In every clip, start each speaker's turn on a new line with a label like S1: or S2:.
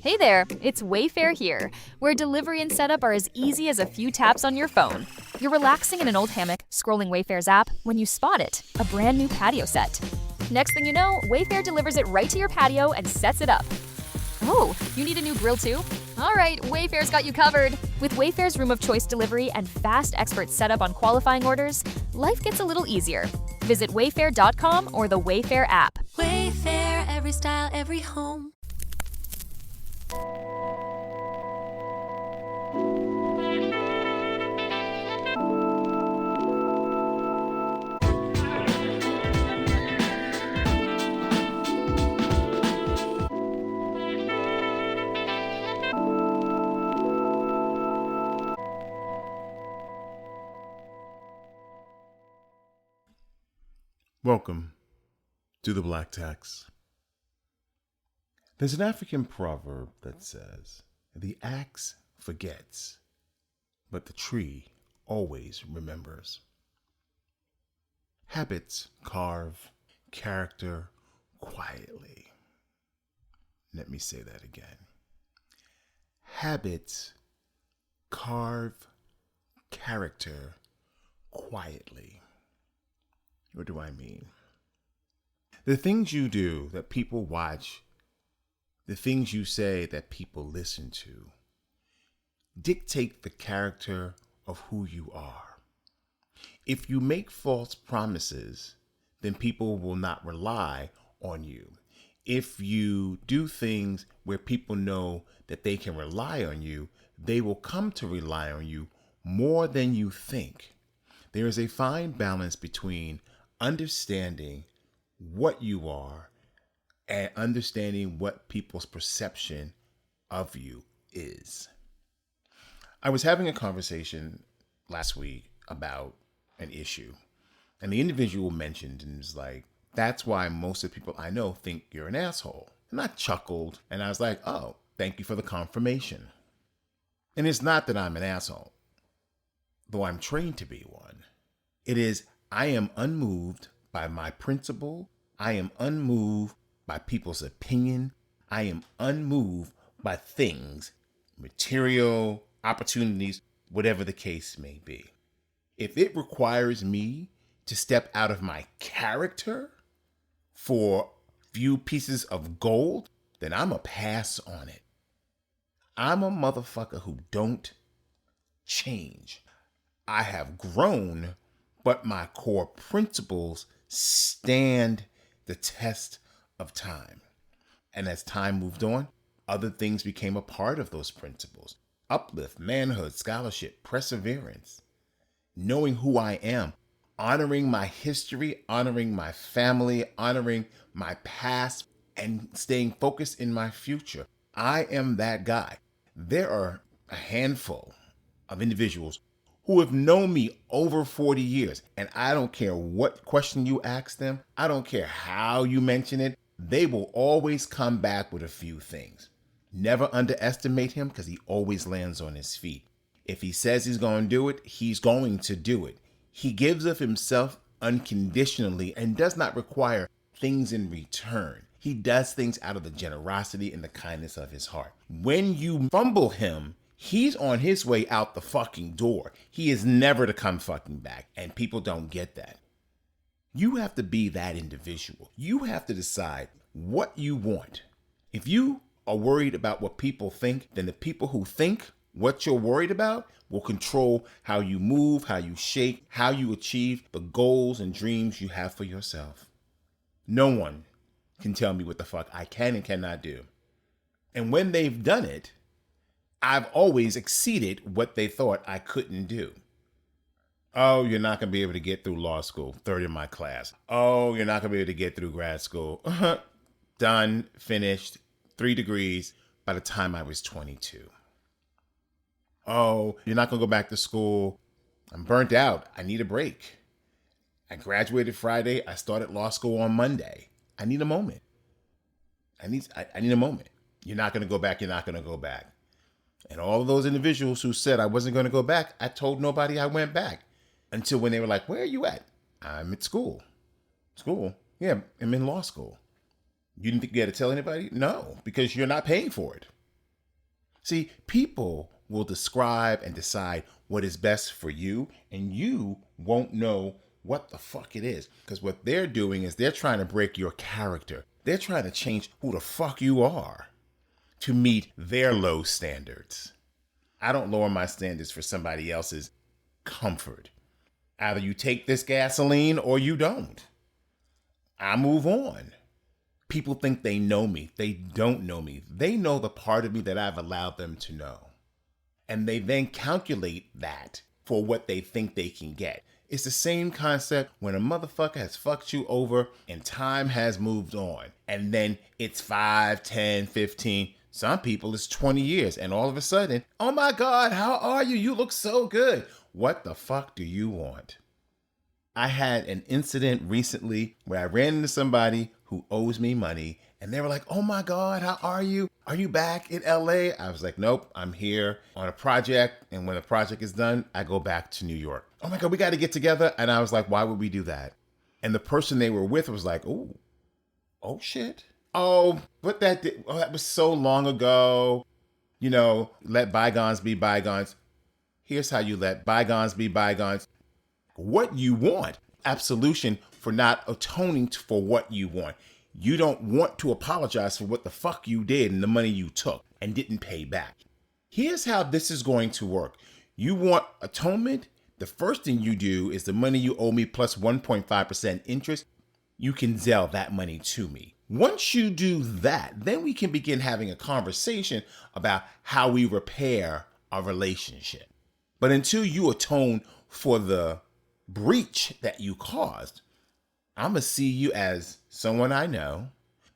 S1: Hey there, it's Wayfair here, where delivery and setup are as easy as a few taps on your phone. You're relaxing in an old hammock, scrolling Wayfair's app, when you spot it, a brand new patio set. Next thing you know, Wayfair delivers it right to your patio and sets it up. Oh, you need a new grill too? All right, Wayfair's got you covered. With Wayfair's Room of Choice delivery and fast expert setup on qualifying orders, life gets a little easier. Visit wayfair.com or the Wayfair app.
S2: Wayfair, every style, every home.
S3: Welcome to the Black Tax. There's an African proverb that says, "The axe forgets, but the tree always remembers." Habits carve character quietly. Let me say that again. Habits carve character quietly. What do I mean? The things you do that people watch, the things you say that people listen to, dictate the character of who you are. If you make false promises, then people will not rely on you. If you do things where people know that they can rely on you, they will come to rely on you more than you think. There is a fine balance between understanding what you are and understanding what people's perception of you is. I was having a conversation last week about an issue, and the individual mentioned and was like, "That's why most of the people I know think you're an asshole." And I chuckled and I was like, "Oh, thank you for the confirmation." And it's not that I'm an asshole, though I'm trained to be one. It is I am unmoved by my principle. I am unmoved by people's opinion. I am unmoved by things, material, opportunities, whatever the case may be. If it requires me to step out of my character for a few pieces of gold, then I'm a pass on it. I'm a motherfucker who don't change. I have grown, but my core principles stand the test of time. And as time moved on, other things became a part of those principles. Uplift, manhood, scholarship, perseverance, knowing who I am, honoring my history, honoring my family, honoring my past, and staying focused in my future. I am that guy. There are a handful of individuals who have known me over 40 years. And I don't care what question you ask them. I don't care how you mention it. They will always come back with a few things. Never underestimate him because he always lands on his feet. If he says he's going to do it, he's going to do it. He gives of himself unconditionally and does not require things in return. He does things out of the generosity and the kindness of his heart. When you fumble him, he's on his way out the fucking door. He is never to come fucking back. And people don't get that. You have to be that individual. You have to decide what you want. If you are worried about what people think, then the people who think what you're worried about will control how you move, how you shape, how you achieve the goals and dreams you have for yourself. No one can tell me what the fuck I can and cannot do. And when they've done it, I've always exceeded what they thought I couldn't do. Oh, you're not going to be able to get through law school, third in my class. Oh, you're not going to be able to get through grad school. Done, finished, 3 degrees by the time I was 22. Oh, you're not going to go back to school. I'm burnt out. I need a break. I graduated Friday. I started law school on Monday. I need a moment. I need a moment. You're not going to go back. You're not going to go back. And all of those individuals who said I wasn't going to go back, I told nobody I went back. Until when they were like, "Where are you at?" "I'm at school." "School?" "Yeah, I'm in law school." "You didn't think you had to tell anybody?" "No, because you're not paying for it." See, people will describe and decide what is best for you, and you won't know what the fuck it is. Because what they're doing is they're trying to break your character. They're trying to change who the fuck you are to meet their low standards. I don't lower my standards for somebody else's comfort. Either you take this gasoline or you don't. I move on. People think they know me. They don't know me. They know the part of me that I've allowed them to know. And they then calculate that for what they think they can get. It's the same concept when a motherfucker has fucked you over and time has moved on. And then it's 5, 10, 15. Some people it's 20 years. And all of a sudden, oh my God, how are you? You look so good. What the fuck do you want? I had an incident recently where I ran into somebody who owes me money and they were like, oh my God, how are you? Are you back in LA? I was like, nope, I'm here on a project. And when the project is done, I go back to New York. Oh my God, we got to get together. And I was like, why would we do that? And the person they were with was like, oh shit. Oh, but that was so long ago. You know, let bygones be bygones. Here's how you let bygones be bygones. What you want, absolution for not atoning for what you want. You don't want to apologize for what the fuck you did and the money you took and didn't pay back. Here's how this is going to work. You want atonement? The first thing you do is the money you owe me plus 1.5% interest. You can Zelle that money to me. Once you do that, then we can begin having a conversation about how we repair our relationship. But until you atone for the breach that you caused, I'm going to see you as someone I know.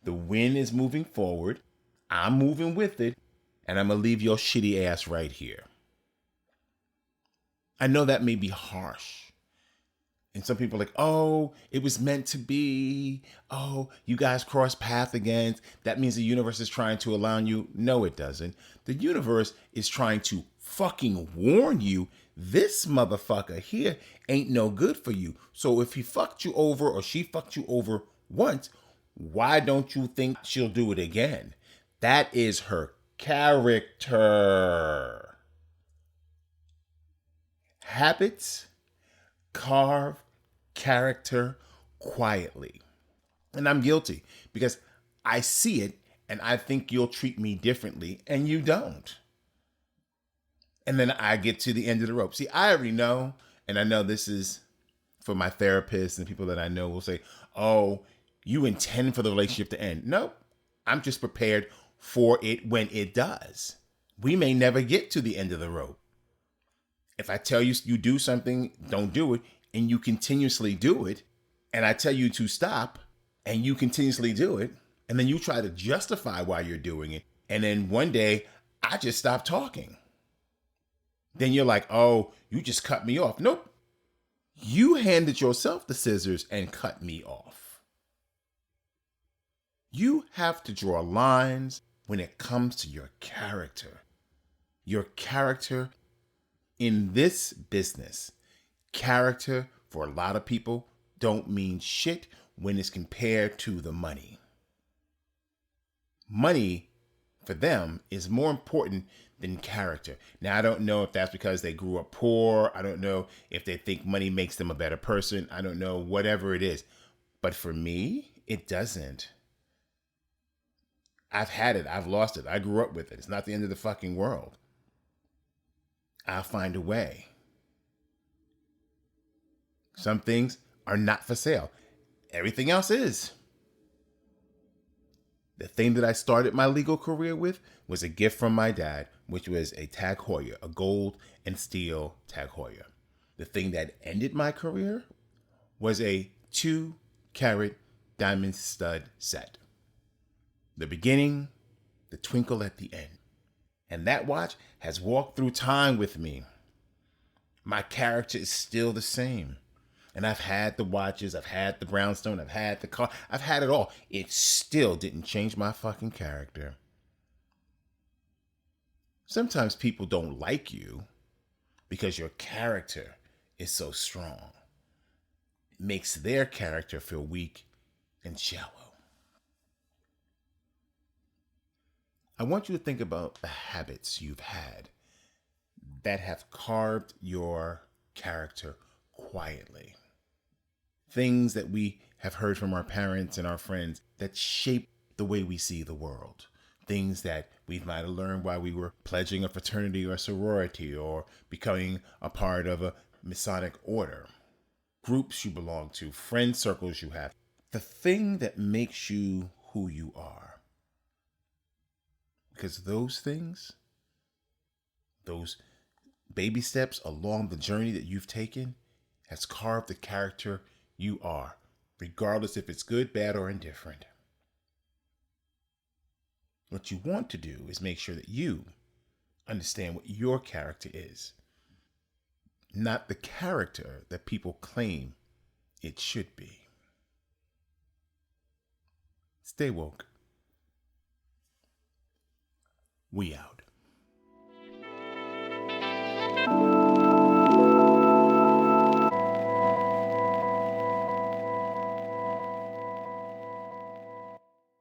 S3: The wind is moving forward. I'm moving with it. And I'm going to leave your shitty ass right here. I know that may be harsh. And some people are like, oh, it was meant to be. Oh, you guys cross paths again. That means the universe is trying to align you. No, it doesn't. The universe is trying to fucking warn you. This motherfucker here ain't no good for you. So if he fucked you over or she fucked you over once, why don't you think she'll do it again? That is her character. Habits carve character quietly. And I'm guilty because I see it and I think you'll treat me differently and you don't. And then I get to the end of the rope. See, I already know, and I know this is for my therapists and people that I know will say, oh, you intend for the relationship to end. Nope. I'm just prepared for it when it does. We may never get to the end of the rope. If I tell you you do something, don't do it, and you continuously do it, and I tell you to stop, and you continuously do it, and then you try to justify why you're doing it, and then one day, I just stop talking. Then you're like, oh, you just cut me off. Nope. You handed yourself the scissors and cut me off. You have to draw lines when it comes to your character. Your character in this business, character for a lot of people don't mean shit when it's compared to the money. Money for them is more important than character. Now, I don't know if that's because they grew up poor. I don't know if they think money makes them a better person. I don't know, whatever it is. But for me, it doesn't. I've had it. I've lost it. I grew up with it. It's not the end of the fucking world. I'll find a way. Some things are not for sale. Everything else is. The thing that I started my legal career with was a gift from my dad, which was a Tag Heuer, a gold and steel Tag Heuer. The thing that ended my career was a 2-carat diamond stud set. The beginning, the twinkle at the end. And that watch has walked through time with me. My character is still the same. And I've had the watches, I've had the brownstone, I've had the car, I've had it all. It still didn't change my fucking character. Sometimes people don't like you because your character is so strong. It makes their character feel weak and shallow. I want you to think about the habits you've had that have carved your character quietly. Things that we have heard from our parents and our friends that shape the way we see the world. Things that we might have learned while we were pledging a fraternity or a sorority or becoming a part of a Masonic order. Groups you belong to, friend circles you have. The thing that makes you who you are. Because those things, those baby steps along the journey that you've taken, has carved the character you are, regardless if it's good, bad, or indifferent. What you want to do is make sure that you understand what your character is, not the character that people claim it should be. Stay woke. We out.